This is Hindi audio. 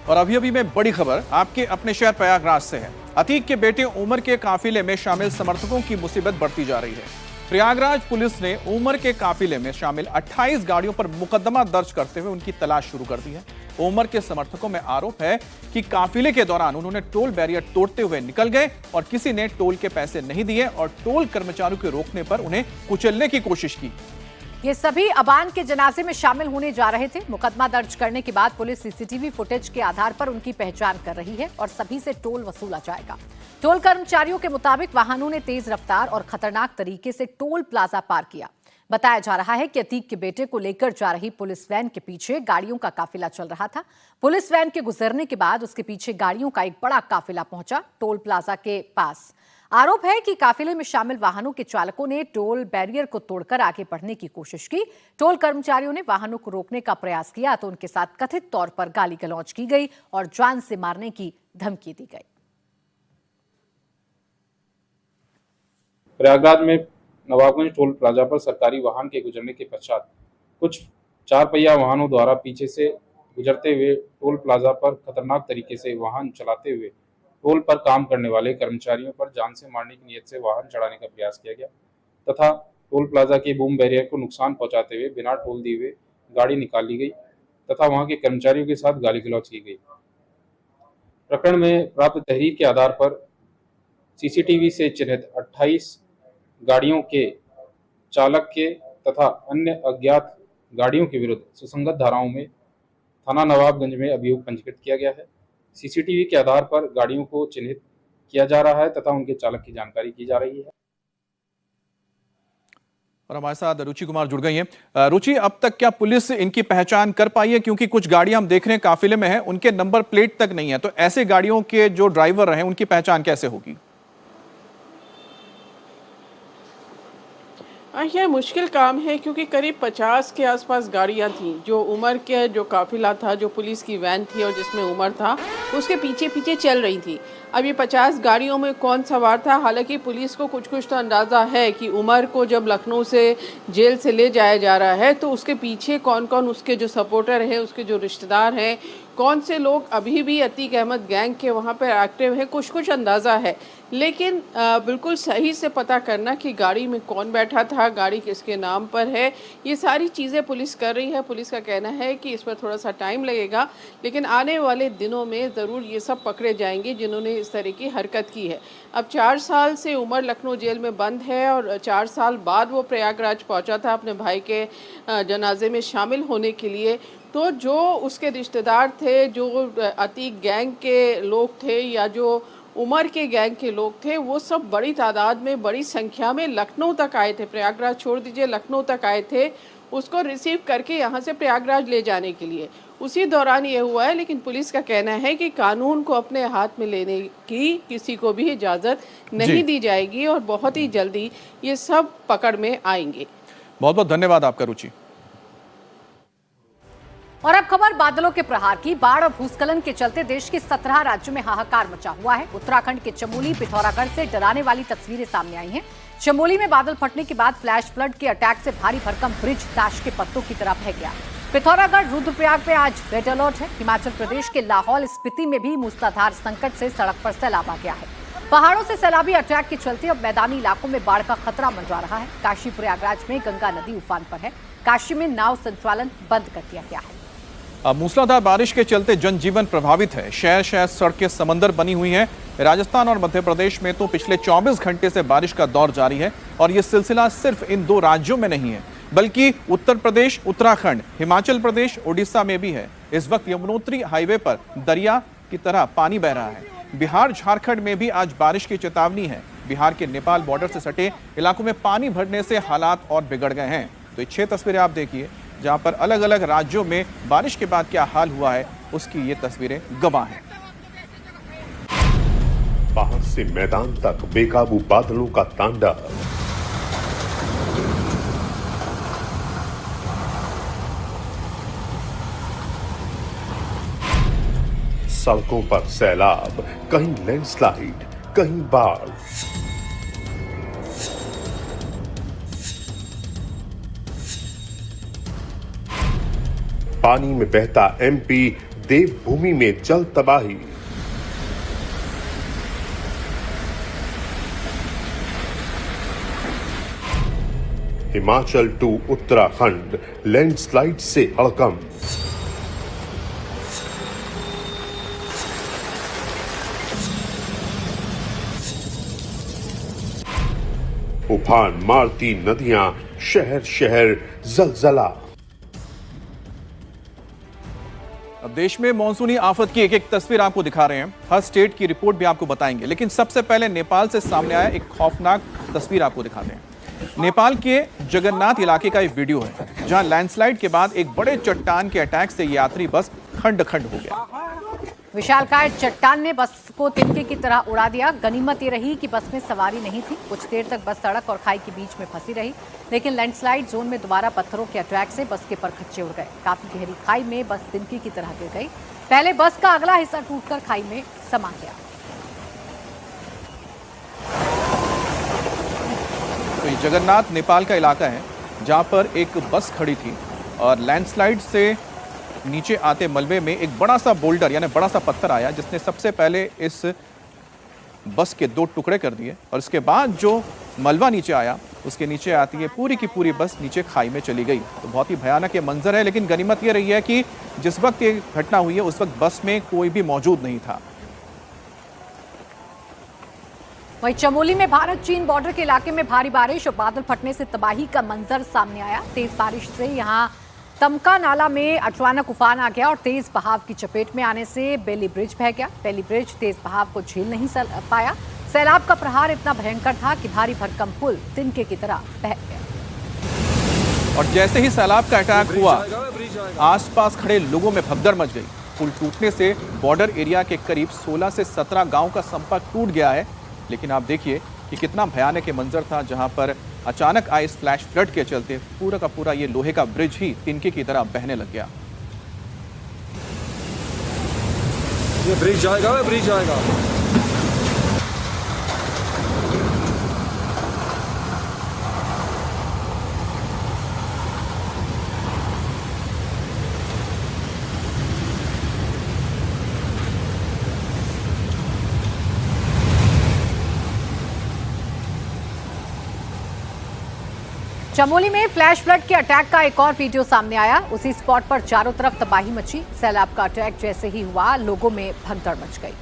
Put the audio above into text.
और अभी अभी में बड़ी खबर आपके अपने शहर प्रयागराज से है। अतीक के बेटे उमर के काफिले में शामिल समर्थकों की मुसीबत बढ़ती जा रही है। प्रयागराज पुलिस ने उमर के काफिले में शामिल 28 गाड़ियों पर मुकदमा दर्ज करते हुए उनकी तलाश शुरू कर दी है। उमर के समर्थकों में आरोप है कि काफिले के दौरान उन्होंने टोल बैरियर तोड़ते हुए निकल गए और किसी ने टोल के पैसे नहीं दिए और टोल कर्मचारियों के रोकने पर उन्हें कुचलने की कोशिश की। ये सभी अबान के जनाजे में शामिल होने जा रहे थे। मुकदमा दर्ज करने के बाद पुलिस सीसीटीवी फुटेज के आधार पर उनकी पहचान कर रही है और सभी से टोल वसूला जाएगा। टोल कर्मचारियों के मुताबिक वाहनों ने तेज रफ्तार और खतरनाक तरीके से टोल प्लाजा पार किया। बताया जा रहा है कि अतीक के बेटे को लेकर जा रही पुलिस वैन के पीछे गाड़ियों का काफिला चल रहा था। पुलिस वैन के गुजरने के बाद उसके पीछे गाड़ियों का एक बड़ा काफिला पहुंचा टोल प्लाजा के पास। आरोप है कि काफिले में शामिल वाहनों के चालकों ने टोल बैरियर को तोड़कर आगे बढ़ने की कोशिश की। टोल कर्मचारियों ने वाहनों को रोकने का प्रयास किया तो उनके साथ कथित तौर पर गाली गलौज की गई और जान से मारने की धमकी दी गई। प्रयागराज में नवाबगंज टोल प्लाजा पर सरकारी वाहन के गुजरने के पश्चात कुछ 4 पहिया वाहनों द्वारा पीछे से गुजरते हुए टोल प्लाजा पर खतरनाक तरीके से वाहन चलाते हुए टोल पर काम करने वाले कर्मचारियों पर जान से मारने की नीयत से वाहन चढ़ाने का प्रयास किया गया तथा टोल प्लाजा के बूम बैरियर को नुकसान पहुंचाते हुए बिना टोल दिए हुए गाड़ी निकाल ली गई तथा वहां के कर्मचारियों के साथ गाली गलौज की गई। प्रकरण में प्राप्त तहरीर के आधार पर सीसीटीवी से चिन्हित 28 गाड़ियों के चालक के तथा अन्य अज्ञात गाड़ियों के विरुद्ध सुसंगत धाराओं में थाना नवाबगंज में अभियोग पंजीकृत किया गया है। सीसीटीवी के आधार पर गाड़ियों को चिन्हित किया जा रहा है तथा उनके चालक की जानकारी की जा रही है। और हमारे साथ रुचि कुमार जुड़ गई हैं। रुचि, अब तक क्या पुलिस इनकी पहचान कर पाई है? क्योंकि कुछ गाड़ियां हम देख रहे हैं काफिले में है, उनके नंबर प्लेट तक नहीं है, तो ऐसे गाड़ियों के जो ड्राइवर हैं उनकी पहचान कैसे होगी? यह मुश्किल काम है क्योंकि करीब 50 के आसपास गाड़ियां थीं। जो उमर के जो काफिला था, जो पुलिस की वैन थी और जिसमें उमर था, उसके पीछे पीछे चल रही थी। अब ये 50 गाड़ियों में कौन सवार था? हालांकि पुलिस को कुछ तो अंदाज़ा है कि उमर को जब लखनऊ से जेल से ले जाया जा रहा है तो उसके पीछे कौन कौन उसके जो सपोर्टर हैं, उसके जो रिश्तेदार हैं, कौन से लोग अभी भी अतीक अहमद गैंग के वहाँ पर एक्टिव हैं, कुछ अंदाज़ा है। लेकिन बिल्कुल सही से पता करना कि गाड़ी में कौन बैठा था, गाड़ी किसके नाम पर है, ये सारी चीज़ें पुलिस कर रही है। पुलिस का कहना है कि इस पर थोड़ा सा टाइम लगेगा, लेकिन आने वाले दिनों में ज़रूर ये सब पकड़े जाएंगे जिन्होंने इस तरह की हरकत की है। अब 4 साल से उमर लखनऊ जेल में बंद है और 4 साल बाद वो प्रयागराज पहुँचा था अपने भाई के जनाजे में शामिल होने के लिए। तो जो उसके रिश्तेदार थे, जो अतीक गैंग के लोग थे या जो उमर के गैंग के लोग थे, वो सब बड़ी तादाद में, बड़ी संख्या में लखनऊ तक आए थे। प्रयागराज छोड़ दीजिए, लखनऊ तक आए थे उसको रिसीव करके यहाँ से प्रयागराज ले जाने के लिए। उसी दौरान ये हुआ है, लेकिन पुलिस का कहना है कि कानून को अपने हाथ में लेने की किसी को भी इजाज़त नहीं दी जाएगी और बहुत ही जल्दी ये सब पकड़ में आएंगे। बहुत बहुत धन्यवाद आपका रुचि। और अब खबर बादलों के प्रहार की। बाढ़ और भूस्खलन के चलते देश के 17 राज्यों में हाहाकार मचा हुआ है। उत्तराखंड के चमोली, पिथौरागढ़ से डराने वाली तस्वीरें सामने आई हैं। चमोली में बादल फटने के बाद फ्लैश फ्लड के अटैक से भारी भरकम ब्रिज ताश के पत्तों की तरह बह गया। पिथौरागढ़, रुद्रप्रयाग में आज रेड अलर्ट है। हिमाचल प्रदेश के लाहौल स्पीति में भी मूसलाधार संकट से सड़क पर सैलाब आ गया है। पहाड़ों से सैलाबी अटैक के चलते अब मैदानी इलाकों में बाढ़ का खतरा मंडरा रहा है। काशी प्रयागराज में गंगा नदी उफान पर है। काशी में नाव संचालन बंद कर दिया गया है। अब मूसलाधार बारिश के चलते जनजीवन प्रभावित है। शहर शहर सड़कें समंदर बनी हुई हैं। राजस्थान और मध्य प्रदेश में तो पिछले 24 घंटे से बारिश का दौर जारी है और ये सिलसिला सिर्फ इन 2 राज्यों में नहीं है, बल्कि उत्तर प्रदेश, उत्तराखंड, हिमाचल प्रदेश, उड़ीसा में भी है। इस वक्त यमुनोत्री हाईवे पर दरिया की तरह पानी बह रहा है। बिहार, झारखंड में भी आज बारिश की चेतावनी है। बिहार के नेपाल बॉर्डर से सटे इलाकों में पानी भरने से हालात और बिगड़ गए हैं। तो ये 6 तस्वीरें आप देखिए जहां पर अलग अलग राज्यों में बारिश के बाद क्या हाल हुआ है, उसकी ये तस्वीरें गवाह हैं। बाहर से मैदान तक बेकाबू बादलों का तांडव। सड़कों पर सैलाब, कहीं लैंडस्लाइड, कहीं बाढ़। पानी में बहता एमपी, देवभूमि में जल तबाही। हिमाचल टू उत्तराखंड लैंडस्लाइड से हड़कंप। उफान मारती नदियां, शहर शहर जलजला। अब देश में मॉनसूनी आफत की एक एक तस्वीर आपको दिखा रहे हैं। हर स्टेट की रिपोर्ट भी आपको बताएंगे, लेकिन सबसे पहले नेपाल से सामने आया एक खौफनाक तस्वीर आपको दिखाते हैं। नेपाल के जगन्नाथ इलाके का एक वीडियो है, जहां लैंडस्लाइड के बाद एक बड़े चट्टान के अटैक से यात्री बस खंड खंड हो गया। विशालकाय चट्टान ने बस को तिनके की तरह उड़ा दिया। गनीमत ये रही कि बस में सवारी नहीं थी। कुछ देर तक बस सड़क और खाई के बीच में फंसी रही, लेकिन लैंडस्लाइड जोन में दोबारा पत्थरों के अटैक से बस के परखच्चे उड़ गए। काफी गहरी खाई में बस तिनके की तरह गिर गई। पहले बस का अगला हिस्सा टूटकर खाई में समा गया। तो ये जगन्नाथ नेपाल का इलाका है, जहां पर एक बस खड़ी थी और लैंडस्लाइड से नीचे आते मलबे में एक बड़ा सा बोल्डर यानी बड़ा सा पत्थर आया, जिसने सबसे पहले इस बस के 2 टुकड़े कर दिए और इसके बाद जो मलबा नीचे आया उसके नीचे आती है पूरी की पूरी बस नीचे खाई में चली गई। तो बहुत ही भयानक ये मंजर है, लेकिन गनीमत ये रही है कि जिस वक्त ये घटना हुई है उस वक्त बस में कोई भी मौजूद नहीं था। वहीं चमोली में भारत चीन बॉर्डर के इलाके में भारी बारिश और बादल फटने से तबाही का मंजर सामने आया। तेज बारिश से यहां तमका नाला में अचानक उफान आ गया और तेज बहाव की चपेट में आने से बेली ब्रिज बह गया। बेली ब्रिज तेज बहाव को झेल नहीं पाया। सैलाब का प्रहार इतना भयंकर था कि भारी भरकम पुल तिनके की तरह बह गया। और जैसे ही सैलाब का अटैक हुआ, आसपास खड़े लोगों में भगदड़ मच गई। पुल टूटने से बॉर्डर एरिया के करीब 16 से 17 गांव का संपर्क टूट गया है। लेकिन आप देखिए कि कितना भयानक मंजर था, जहां पर अचानक आए इस फ्लैश फ्लड के चलते पूरा का पूरा ये लोहे का ब्रिज ही तिनके की तरह बहने लग गया। ये ब्रिज जाएगा, ब्रिज जाएगा। चमोली में फ्लैश फ्लड के अटैक का एक और वीडियो सामने आया। उसी स्पॉट पर चारों तरफ तबाही मची। सैलाब का अटैक जैसे ही हुआ, लोगों में भगदड़ मच गई।